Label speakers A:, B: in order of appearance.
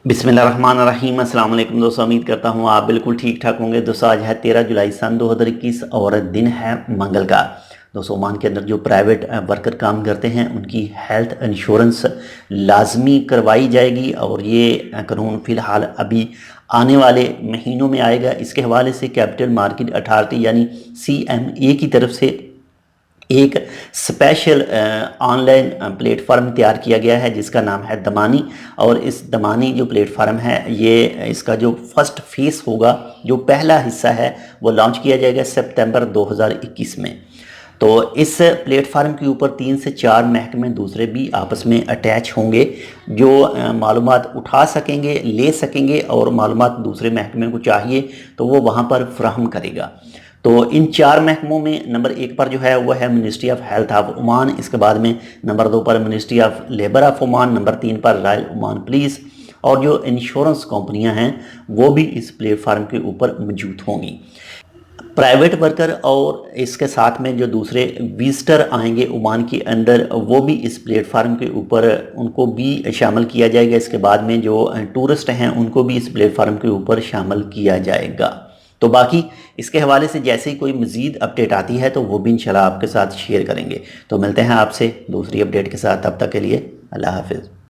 A: बिस्मिल्लाहिर्रहमानिर्रहीम। अस्सलाम वालेकुम दोस्तों, उम्मीद करता हूँ आप बिल्कुल ठीक ठाक होंगे। दोस्तों आज है 13 जुलाई सन 2021 और दिन है मंगल का। दोस्तों ओमान के अंदर जो प्राइवेट वर्कर काम करते हैं उनकी हेल्थ इंश्योरेंस लाजमी करवाई जाएगी और ये कानून फ़िलहाल अभी आने वाले महीनों में आएगा। इसके हवाले से कैपिटल मार्केट अथॉरिटी यानी CMA की तरफ से एक स्पेशल ऑनलाइन प्लेटफॉर्म तैयार किया गया है जिसका नाम है दमानी। और इस दमानी जो प्लेटफॉर्म है ये इसका जो फर्स्ट फेस होगा, जो पहला हिस्सा है, वो लॉन्च किया जाएगा सितंबर 2021 में। तो इस प्लेटफार्म के ऊपर 3 से 4 महकमे दूसरे भी आपस में अटैच होंगे जो मालूमात उठा सकेंगे, ले सकेंगे और मालूमात दूसरे महकमे को चाहिए तो वो वहाँ पर फ्राहम करेगा। तो इन 4 महकमों में नंबर 1 पर जो है वो है ministry of health of Oman, इसके बाद में नंबर 2 पर ministry of labour of Oman, number 3 पर रॉयल ओमान पुलिस, और जो इंश्योरेंस कंपनियां हैं वो भी इस प्लेटफार्म के ऊपर मौजूद होंगी। प्राइवेट वर्कर और इसके साथ में जो दूसरे विजिटर आएंगे ओमान के अंदर वो भी इस प्लेटफार्म के ऊपर उनको भी शामिल किया जाएगा। इसके बाद में जो टूरिस्ट हैं उनको भी इस प्लेटफार्म के ऊपर शामिल किया जाएगा। तो बाकी इसके हवाले से जैसे ही कोई मज़ीद अपडेट आती है तो वो भी इंशाल्लाह आपके साथ शेयर करेंगे। तो मिलते हैं आपसे दूसरी अपडेट के साथ, तब तक के लिए अल्लाह हाफिज़।